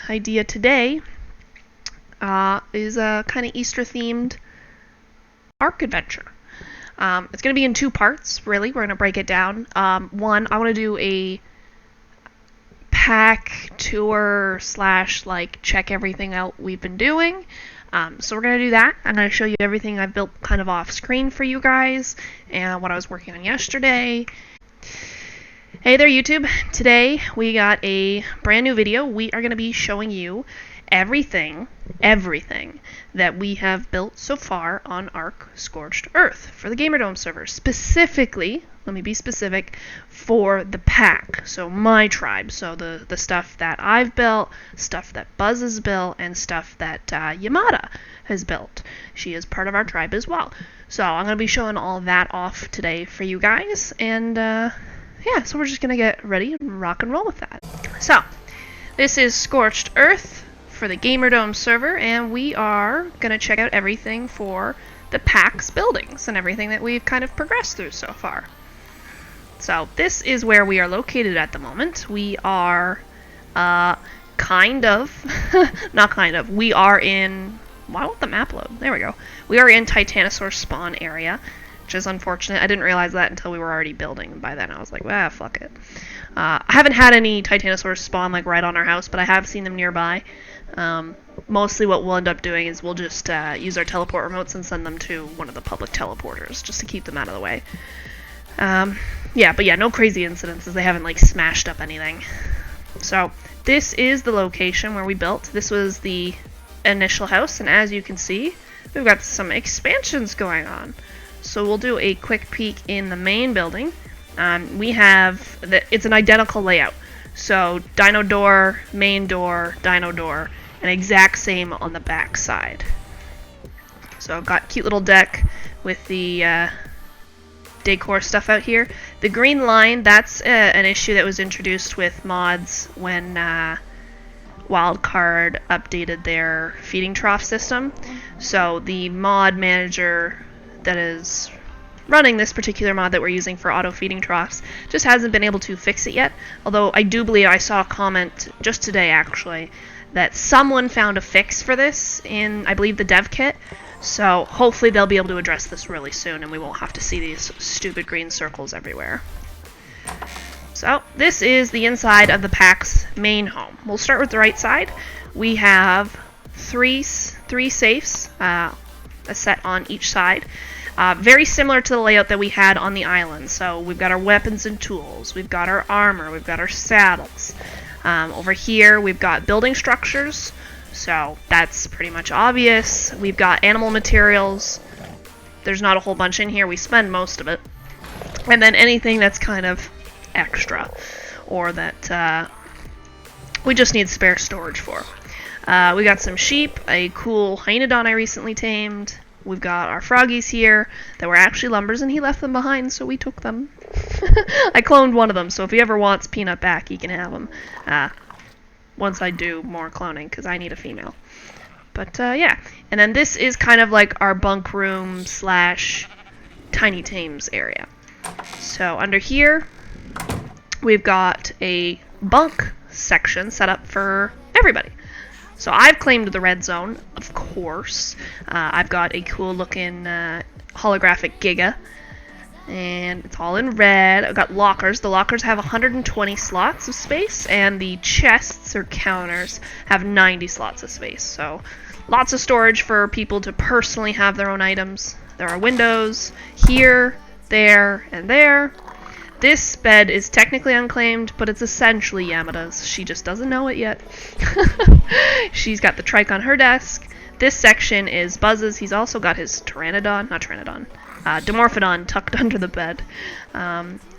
idea today is a kind of Easter-themed Ark adventure. It's going to be in two parts, really. We're going to break it down. One, I want to do a pack tour / like check everything out we've been doing. So we're going to do that. I'm going to show you everything I've built kind of off screen for you guys and what I was working on yesterday. Hey there, YouTube. Today we got a brand new video. We are going to be showing you everything that we have built so far on Ark Scorched Earth for the Gamerdome server. Specifically, let me be specific, for the pack. So my tribe. So the stuff that I've built, stuff that Buzz has built, and stuff that Yamada has built. She is part of our tribe as well. So I'm going to be showing all that off today for you guys. And yeah, so we're just going to get ready and rock and roll with that. So, this is Scorched Earth for the Gamerdome server, and we are going to check out everything for the pack's buildings and everything that we've kind of progressed through so far. So, this is where we are located at the moment. We are kind of, not kind of, we are in, why won't the map load? There we go. We are in Titanosaur spawn area, which is unfortunate. I didn't realize that until we were already building. By then I was like, ah, fuck it. I haven't had any Titanosaurs spawn like right on our house, but I have seen them nearby. Mostly what we'll end up doing is we'll just use our teleport remotes and send them to one of the public teleporters, just to keep them out of the way. Yeah, but yeah, no crazy incidences. They haven't like smashed up anything. So this is the location where we built. This was the initial house, and as you can see, we've got some expansions going on. So we'll do a quick peek in the main building. We have, it's an identical layout. So dino door, main door, dino door, and exact same on the back side. So I've got cute little deck with the decor stuff out here. The green line, that's an issue that was introduced with mods when Wildcard updated their feeding trough system. So the mod manager that is running this particular mod that we're using for auto feeding troughs just hasn't been able to fix it yet, although I do believe I saw a comment just today actually that someone found a fix for this in, I believe, the dev kit, so hopefully they'll be able to address this really soon and we won't have to see these stupid green circles everywhere. So this is the inside of the pack's main home. We'll start with the right side. We have three safes, a set on each side. Very similar to the layout that we had on the island. So we've got our weapons and tools, we've got our armor, we've got our saddles. Over here we've got building structures, so that's pretty much obvious. We've got animal materials. There's not a whole bunch in here, we spend most of it. And then anything that's kind of extra, or that we just need spare storage for. We got some sheep, a cool hyenodon I recently tamed. We've got our froggies here that were actually Lumber's, and he left them behind, so we took them. I cloned one of them, so if he ever wants Peanut back, he can have him. Once I do more cloning, because I need a female. But, yeah. And then this is kind of like our bunk room / Tiny Tames area. So under here, we've got a bunk section set up for everybody. So I've claimed the red zone, of course. I've got a cool looking holographic Giga, and it's all in red. I've got lockers. The lockers have 120 slots of space, and the chests or counters have 90 slots of space. So lots of storage for people to personally have their own items. There are windows here, there, and there. This bed is technically unclaimed, but it's essentially Yamada's. She just doesn't know it yet. She's got the trike on her desk. This section is Buzz's. He's also got his Dimorphodon tucked under the bed.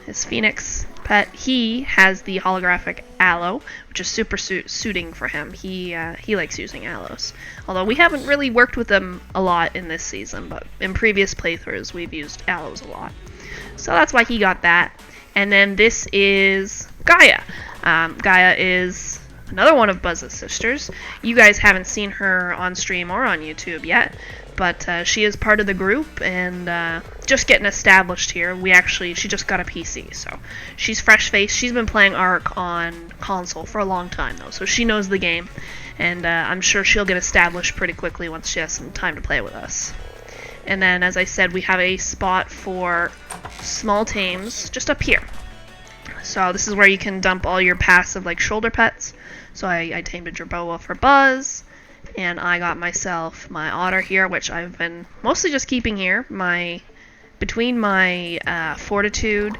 His Phoenix pet, he has the holographic Aloe, which is super suiting for him. He likes using Aloes. Although we haven't really worked with them a lot in this season, but in previous playthroughs we've used Aloes a lot. So that's why he got that. And then this is Gaia. Gaia is another one of Buzz's sisters. You guys haven't seen her on stream or on YouTube yet, but she is part of the group and just getting established here. She just got a PC, so she's fresh-faced. She's been playing Ark on console for a long time, though, so she knows the game, and I'm sure she'll get established pretty quickly once she has some time to play with us. And then, as I said, we have a spot for small tames just up here. So this is where you can dump all your passive, like, shoulder pets. So I tamed a Jerboa for Buzz, and I got myself my otter here, which I've been mostly just keeping here. Between my fortitude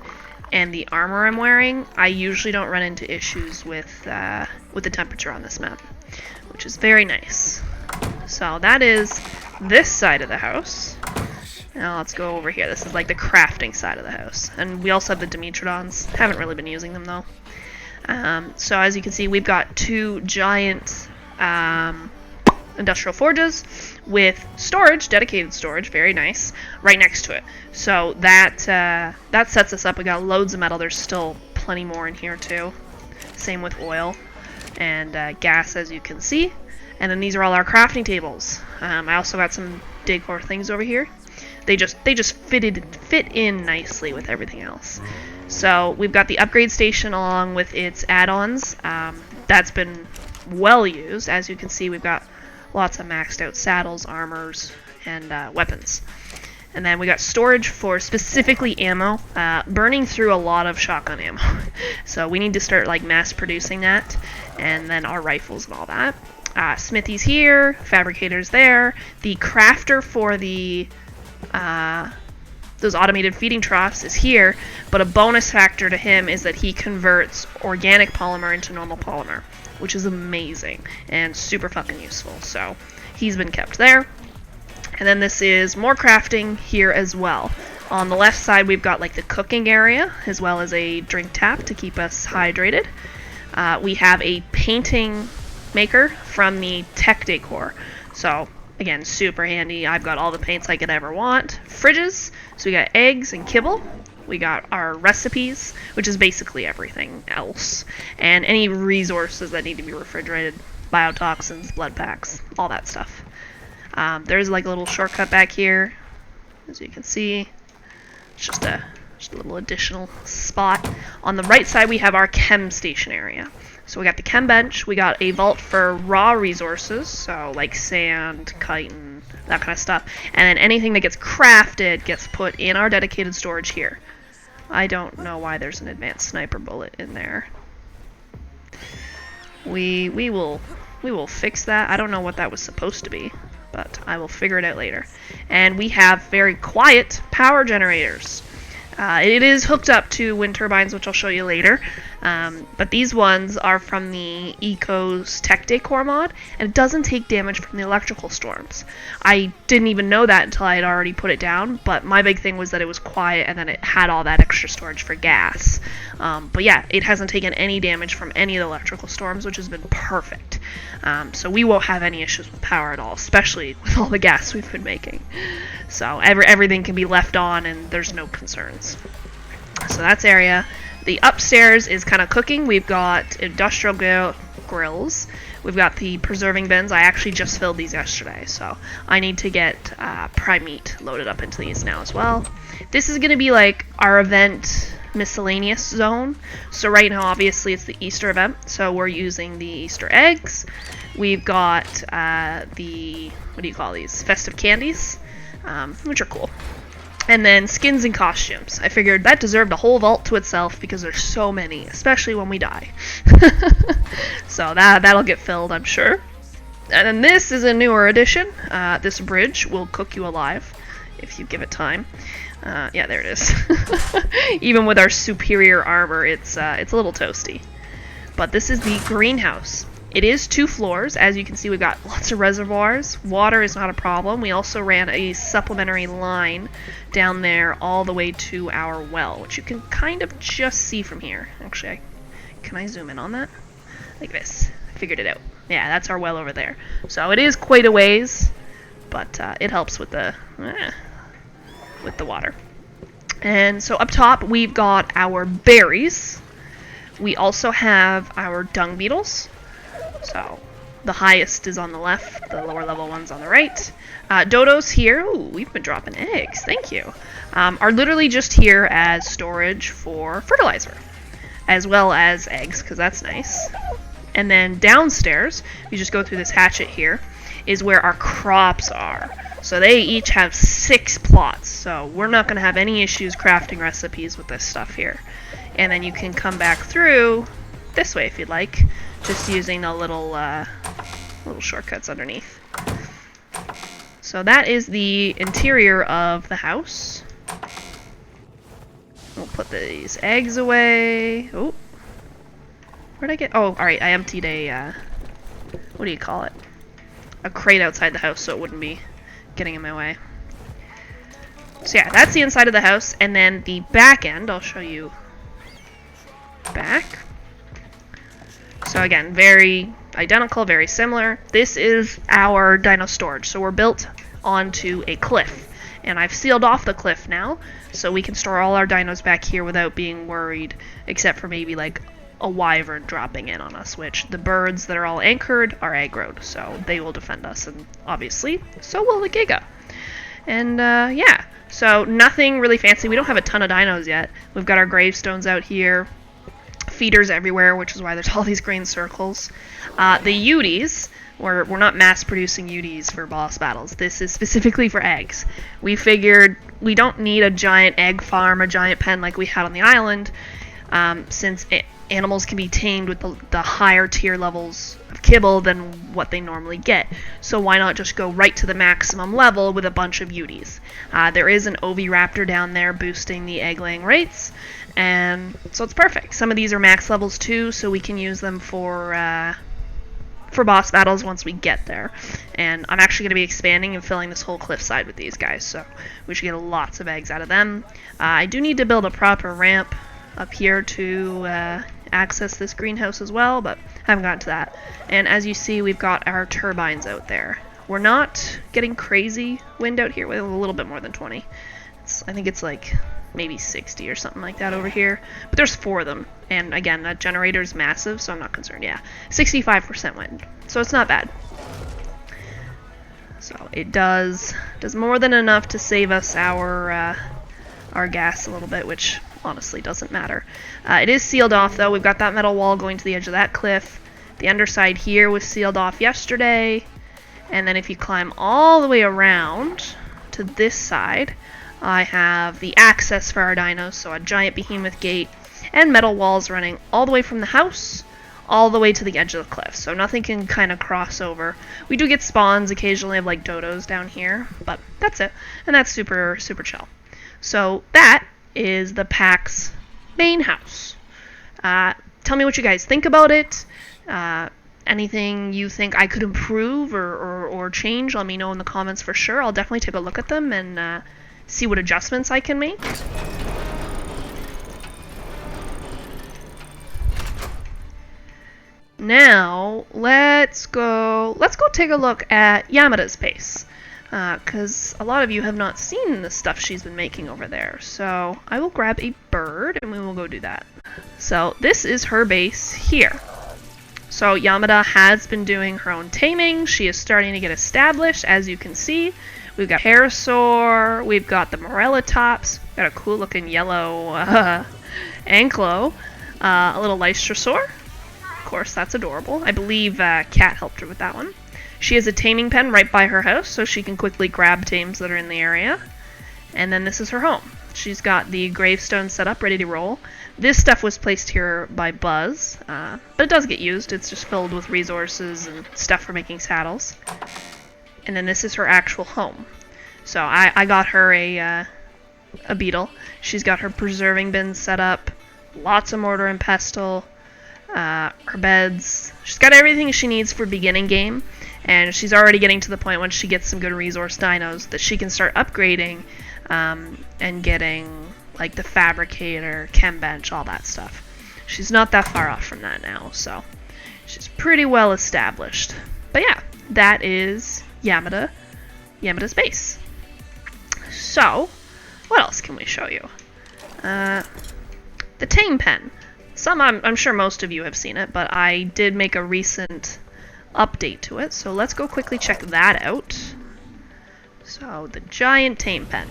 and the armor I'm wearing, I usually don't run into issues with the temperature on this map, which is very nice. So that is this side of the house. Now let's go over here. This is like the crafting side of the house. And we also have the Dimetrodons. Haven't really been using them though. So as you can see, we've got two giant industrial forges with storage, dedicated storage, very nice, right next to it. So that sets us up. We got loads of metal. There's still plenty more in here too. Same with oil and gas, as you can see. And then these are all our crafting tables. I also got some decor things over here. They just fit in nicely with everything else. So we've got the upgrade station along with its add-ons. That's been well used. As you can see, we've got lots of maxed out saddles, armors, and weapons. And then we got storage for specifically ammo, burning through a lot of shotgun ammo. So we need to start like mass producing that, and then our rifles and all that. Smithy's here, fabricators there. The crafter for the those automated feeding troughs is here, but a bonus factor to him is that he converts organic polymer into normal polymer, which is amazing and super fucking useful. So he's been kept there. And then this is more crafting here as well. On the left side, we've got like the cooking area as well as a drink tap to keep us hydrated. We have a painting maker from the Tech Decor. So again, super handy. I've got all the paints I could ever want. Fridges, so we got eggs and kibble. We got our recipes, which is basically everything else. And any resources that need to be refrigerated. Biotoxins, blood packs, all that stuff. There's like a little shortcut back here, as you can see. It's just a little additional spot. On the right side, we have our chem station area. So we got the chem bench, we got a vault for raw resources, so like sand, chitin, that kind of stuff. And then anything that gets crafted gets put in our dedicated storage here. I don't know why there's an advanced sniper bullet in there. We will fix that. I don't know what that was supposed to be, but I will figure it out later. And we have very quiet power generators. It is hooked up to wind turbines, which I'll show you later. But these ones are from the Ecos Tech Decor mod, and it doesn't take damage from the electrical storms. I didn't even know that until I had already put it down, but my big thing was that it was quiet and then it had all that extra storage for gas. But yeah, it hasn't taken any damage from any of the electrical storms, which has been perfect. So we won't have any issues with power at all, especially with all the gas we've been making. So everything can be left on and there's no concerns. So that's area. The upstairs is kind of cooking. We've got industrial grills. We've got the preserving bins. I actually just filled these yesterday, so I need to get prime meat loaded up into these now as well. This is going to be like our event miscellaneous zone. So right now, obviously, it's the Easter event, so we're using the Easter eggs. We've got the, what do you call these? Festive candies, which are cool. And then skins and costumes. I figured that deserved a whole vault to itself because there's so many, especially when we die. So that'll get filled, I'm sure. And then this is a newer addition. This bridge will cook you alive if you give it time. Yeah, there it is. Even with our superior armor, it's a little toasty. But this is the greenhouse. It is 2 floors. As you can see, we've got lots of reservoirs. Water is not a problem. We also ran a supplementary line down there all the way to our well, which you can kind of just see from here. Actually, can I zoom in on that? Like this. I figured it out. Yeah, that's our well over there. So it is quite a ways, but it helps with the water. And so up top, we've got our berries. We also have our dung beetles. So the highest is on the left, the lower level one's on the right. Dodos here, ooh, we've been dropping eggs, thank you, are literally just here as storage for fertilizer, as well as eggs, because that's nice. And then downstairs, you just go through this hatchet here, is where our crops are. So they each have 6 plots, so we're not going to have any issues crafting recipes with this stuff here. And then you can come back through this way if you'd like, just using the little shortcuts underneath. So that is the interior of the house. We'll put these eggs away. Oh, where'd I get? Oh, alright, I emptied a, what do you call it? A crate outside the house so it wouldn't be getting in my way. So yeah, that's the inside of the house, and then the back end, I'll show you back. So again, very identical, very similar. This is our dino storage. So we're built onto a cliff, and I've sealed off the cliff now, so we can store all our dinos back here without being worried, except for maybe like a wyvern dropping in on us, which the birds that are all anchored are aggroed, so they will defend us, and obviously, so will the Giga. And yeah, so nothing really fancy. We don't have a ton of dinos yet. We've got our gravestones out here, feeders everywhere, which is why there's all these green circles. The UDs, we're not mass producing UDs for boss battles. This is specifically for eggs. We figured we don't need a giant egg farm, a giant pen like we had on the island, since animals can be tamed with the higher tier levels of kibble than what they normally get. So why not just go right to the maximum level with a bunch of UDs? There is an Oviraptor down there boosting the egg laying rates, and so it's perfect. Some of these are max levels too, so we can use them for boss battles once we get there. And I'm actually going to be expanding and filling this whole cliffside with these guys, so we should get lots of eggs out of them. I do need to build a proper ramp up here to access this greenhouse as well, but I haven't gotten to that. And as you see, we've got our turbines out there. We're not getting crazy wind out here. We have a little bit more than 20. I think it's like maybe 60 or something like that over here. But there's 4 of them. And again, that generator is massive, so I'm not concerned. Yeah, 65% wind. So it's not bad. So it does more than enough to save us our gas a little bit, which honestly doesn't matter. It is sealed off though. We've got that metal wall going to the edge of that cliff. The underside here was sealed off yesterday. And then if you climb all the way around to this side, I have the access for our dinos, so a giant behemoth gate and metal walls running all the way from the house all the way to the edge of the cliff, so nothing can kind of cross over. We do get spawns occasionally of like dodos down here, but that's it, and that's super chill. So that is the PAX main house. Tell me what you guys think about it. Anything you think I could improve or change, let me know in the comments for sure. I'll definitely take a look at them and see what adjustments I can make. Now, let's go take a look at Yamada's base, because a lot of you have not seen the stuff she's been making over there. So I will grab a bird and we will go do that. So this is her base here. So Yamada has been doing her own taming. She is starting to get established, as you can see. We've got Parasaur, we've got the Morellatops, got a cool looking yellow Anklo, a little Lystrosaur. Of course, that's adorable. I believe Kat helped her with that one. She has a taming pen right by her house, so she can quickly grab tames that are in the area. And then this is her home. She's got the gravestone set up, ready to roll. This stuff was placed here by Buzz, but it does get used. It's just filled with resources and stuff for making saddles. And then this is her actual home. So I got her a beetle. She's got her preserving bins set up, lots of mortar and pestle, her beds. She's got everything she needs for beginning game, and she's already getting to the point once she gets some good resource dinos that she can start upgrading and getting like the fabricator, chem bench, all that stuff. She's not that far off from that now, so she's pretty well established. But yeah, that is Yamada's base. So, what else can we show you? The tame pen. I'm sure most of you have seen it, but I did make a recent update to it. So let's go quickly check that out. So the giant tame pen.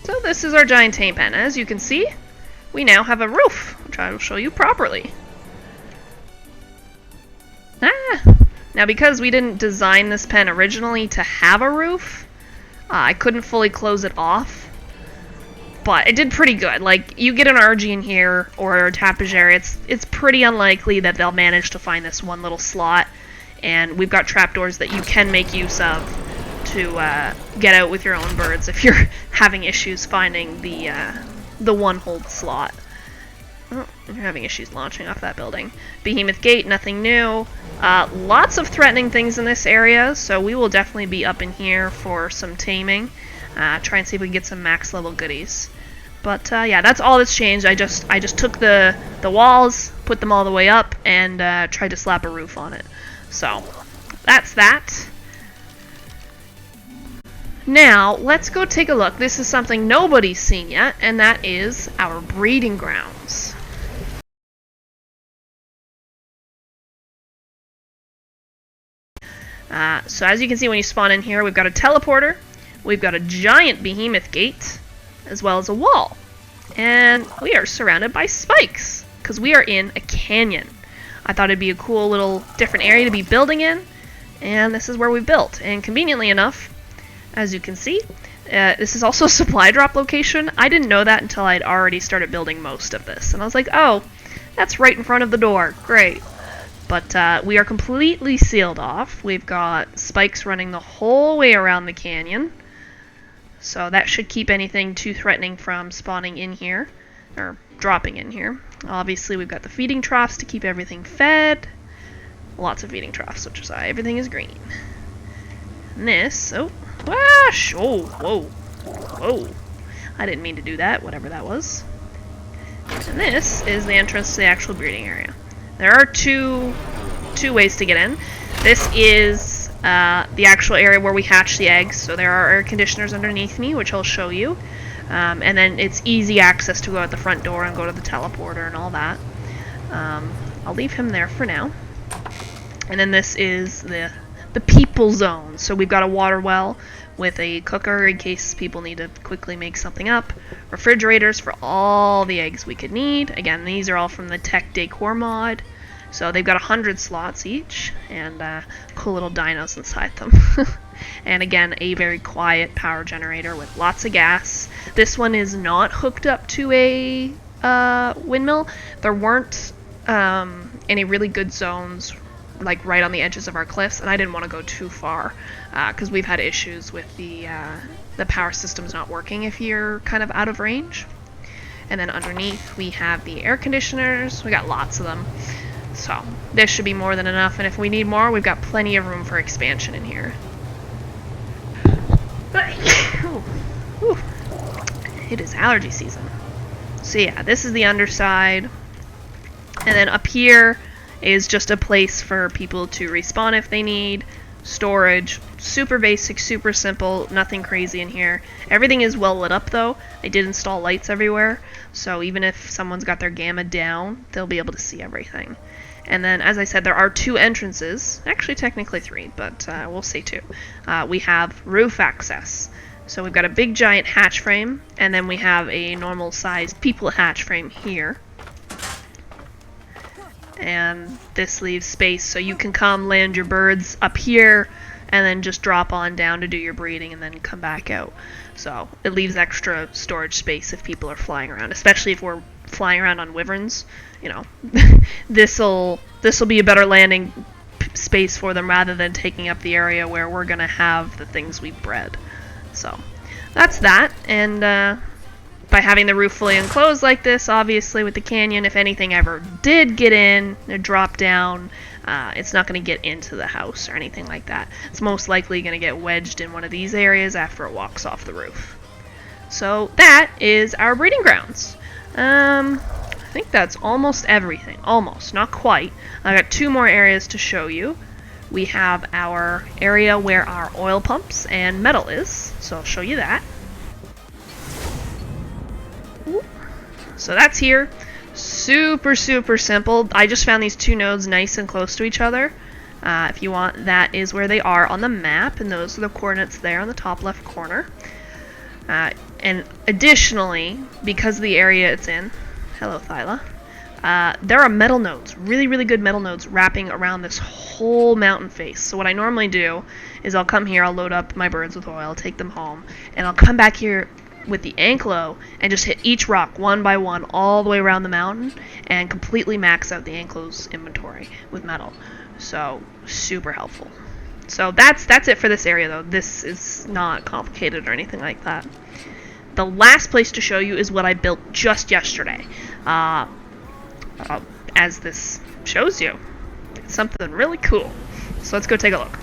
So this is our giant tame pen. As you can see, we now have a roof, which I will show you properly. Now because we didn't design this pen originally to have a roof, I couldn't fully close it off. But it did pretty good. Like, you get an RG in here, or a tapagere, it's pretty unlikely that they'll manage to find this one little slot. And we've got trapdoors that you can make use of to get out with your own birds if you're having issues finding the one hold slot. Oh, you're having issues launching off that building. Behemoth Gate, nothing new. Lots of threatening things in this area, so we will definitely be up in here for some taming. Try and see if we can get some max level goodies. But yeah, that's all that's changed. I just took the walls, put them all the way up, and tried to slap a roof on it. So that's that. Now let's go take a look. This is something nobody's seen yet, and that is our breeding grounds. So as you can see when you spawn in here, we've got a teleporter. We've got a giant behemoth gate, as well as a wall. And we are surrounded by spikes, because we are in a canyon. I thought it'd be a cool little different area to be building in, and this is where we built. And conveniently enough, as you can see, this is also a supply drop location. I didn't know that until I'd already started building most of this. And I was like, oh, that's right in front of the door. Great. But we are completely sealed off. We've got spikes running the whole way around the canyon. So that should keep anything too threatening from spawning in here, or dropping in here. Obviously we've got the feeding troughs to keep everything fed. Lots of feeding troughs, which is why everything is green. And this, oh, whoosh, oh, whoa, whoa. I didn't mean to do that, whatever that was. And this is the entrance to the actual breeding area. There are two ways to get in. This is the actual area where we hatch the eggs, so there are air conditioners underneath me, which I'll show you. And then it's easy access to go out the front door and go to the teleporter and all that. I'll leave him there for now. And then this is the people zone. So we've got a water well with a cooker in case people need to quickly make something up. Refrigerators for all the eggs we could need. Again, these are all from the Tech Decor mod. So they've got 100 slots each, and cool little dinos inside them. And again, a very quiet power generator with lots of gas. This one is not hooked up to a windmill. There weren't any really good zones like right on the edges of our cliffs, and I didn't want to go too far because we've had issues with the power systems not working if you're kind of out of range. And then underneath we have the air conditioners. We got lots of them. So this should be more than enough, and if we need more, we've got plenty of room for expansion in here. It is allergy season. So yeah, this is the underside. And then up here is just a place for people to respawn if they need. Storage, super basic, super simple, nothing crazy in here. Everything is well lit up though. I did install lights everywhere, so even if someone's got their gamma down, they'll be able to see everything. And then, as I said, there are 2 entrances. Actually, technically 3, but we'll say 2. We have roof access. So we've got a big giant hatch frame, and then we have a normal-sized people hatch frame here. And this leaves space so you can come land your birds up here, and then just drop on down to do your breeding, and then come back out. So it leaves extra storage space if people are flying around, especially if we're flying around on wyverns. You know, this'll be a better landing space for them rather than taking up the area where we're gonna have the things we bred. So that's that. And by having the roof fully enclosed like this, obviously with the canyon, if anything ever did get in or drop down, it's not going to get into the house or anything like that. It's most likely going to get wedged in one of these areas after it walks off the roof. So that is our breeding grounds. I think that's almost everything. Almost, not quite. I got 2 more areas to show you. We have our area where our oil pumps and metal is, so I'll show you that. Ooh. So that's here. Super, super simple. I just found these two nodes nice and close to each other. If you want, that is where they are on the map, and those are the coordinates there on the top left corner. And additionally, because of the area it's in, hello Thyla, there are metal nodes, really, really good metal nodes wrapping around this whole mountain face. So what I normally do is I'll come here, I'll load up my birds with oil, take them home, and I'll come back here with the Anklo and just hit each rock one by one all the way around the mountain and completely max out the Anklo's inventory with metal. So super helpful. So that's it for this area though. This is not complicated or anything like that. The last place to show you is what I built just yesterday. As this shows you, it's something really cool. So let's go take a look.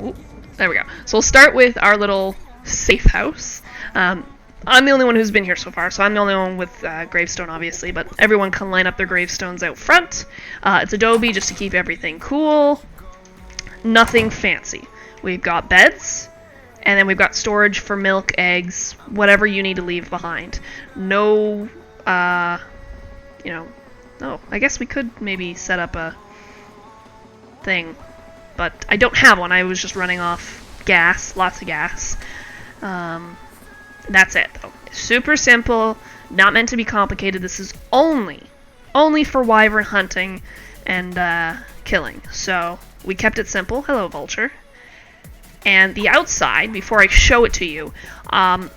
Ooh, there we go. So we'll start with our little safe house. I'm the only one who's been here so far, so I'm the only one with gravestone, obviously, but everyone can line up their gravestones out front. It's adobe just to keep everything cool. Nothing fancy. We've got beds, and then we've got storage for milk, eggs, whatever you need to leave behind. No, I guess we could maybe set up a thing, but I don't have one. I was just running off gas, lots of gas. That's it, though. Super simple, not meant to be complicated. This is only for wyvern hunting and killing. So we kept it simple. Hello, vulture. And the outside, before I show it to you, I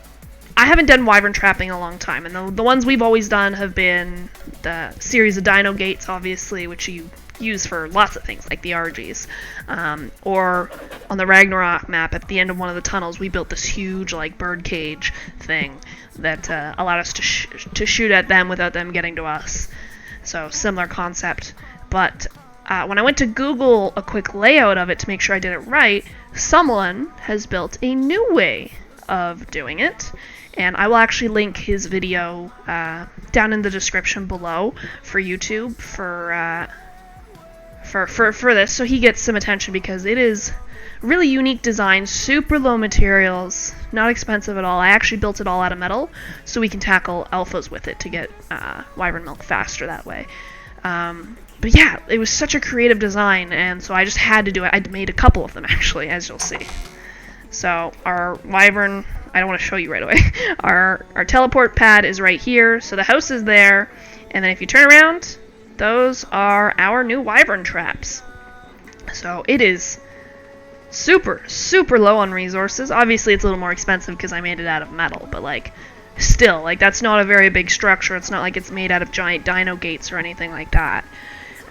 haven't done wyvern trapping in a long time, and the ones we've always done have been the series of dino gates, obviously, which you use for lots of things, like the RGs. Or on the Ragnarok map, at the end of one of the tunnels, we built this huge, like, bird cage thing that allowed us to shoot at them without them getting to us. So, similar concept. But when I went to Google a quick layout of it to make sure I did it right, someone has built a new way of doing it. And I will actually link his video down in the description below for YouTube for this, so he gets some attention, because it is really unique design, super low materials, not expensive at all. I actually built it all out of metal, so we can tackle alphas with it to get wyvern milk faster that way. But yeah, it was such a creative design, and so I just had to do it. I made a couple of them, actually, as you'll see. So our wyvern, I don't want to show you right away. Our teleport pad is right here, so the house is there, and then if you turn around, those are our new wyvern traps. So it is super, super low on resources. Obviously it's a little more expensive because I made it out of metal, but like, still, like, that's not a very big structure. It's not like it's made out of giant dino gates or anything like that.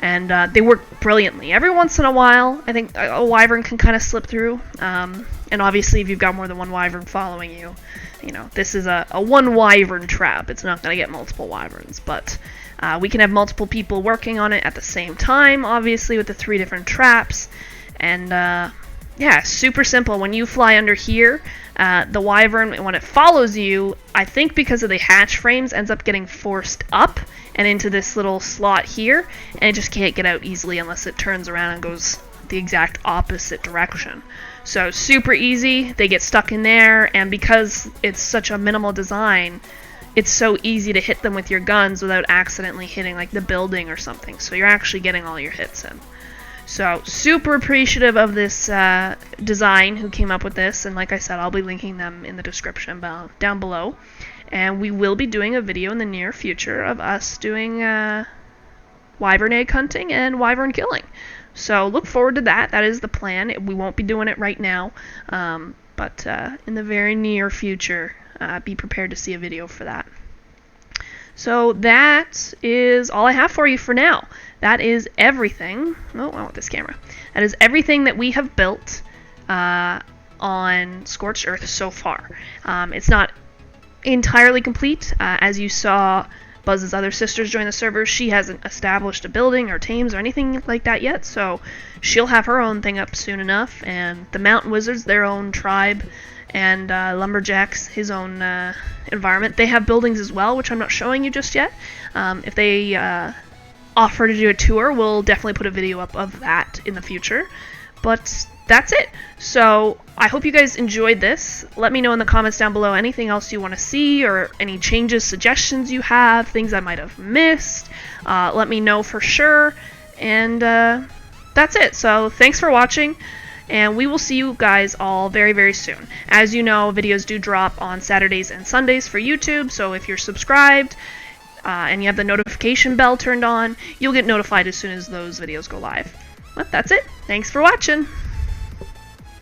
And they work brilliantly. Every once in a while, I think a wyvern can kind of slip through. And obviously, if you've got more than one wyvern following you, this is a one wyvern trap. It's not going to get multiple wyverns, but we can have multiple people working on it at the same time, obviously, with the 3 different traps. And yeah, super simple. When you fly under here, the wyvern, when it follows you, I think because of the hatch frames, ends up getting forced up and into this little slot here, and it just can't get out easily unless it turns around and goes the exact opposite direction. So super easy, they get stuck in there, and because it's such a minimal design, it's so easy to hit them with your guns without accidentally hitting like the building or something, so you're actually getting all your hits in. So super appreciative of this design, who came up with this, and like I said, I'll be linking them in the description down below. And we will be doing a video in the near future of us doing wyvern egg hunting and wyvern killing. So look forward to that. That is the plan. We won't be doing it right now, but in the very near future, be prepared to see a video for that. So that is all I have for you for now. That is everything. Oh, I want this camera. That is everything that we have built on Scorched Earth so far. It's not entirely complete. As you saw Buzz's other sisters join the server, she hasn't established a building or tames or anything like that yet, so she'll have her own thing up soon enough. And the Mountain Wizards, their own tribe, and Lumberjacks, his own environment, they have buildings as well, which I'm not showing you just yet. If they offer to do a tour, we'll definitely put a video up of that in the future. But that's it. So I hope you guys enjoyed this. Let me know in the comments down below anything else you want to see or any changes, suggestions you have, things I might have missed. Let me know for sure. And that's it. So thanks for watching, and we will see you guys all very, very soon. As you know, videos do drop on Saturdays and Sundays for YouTube, so if you're subscribed and you have the notification bell turned on, you'll get notified as soon as those videos go live. But that's it. Thanks for watching.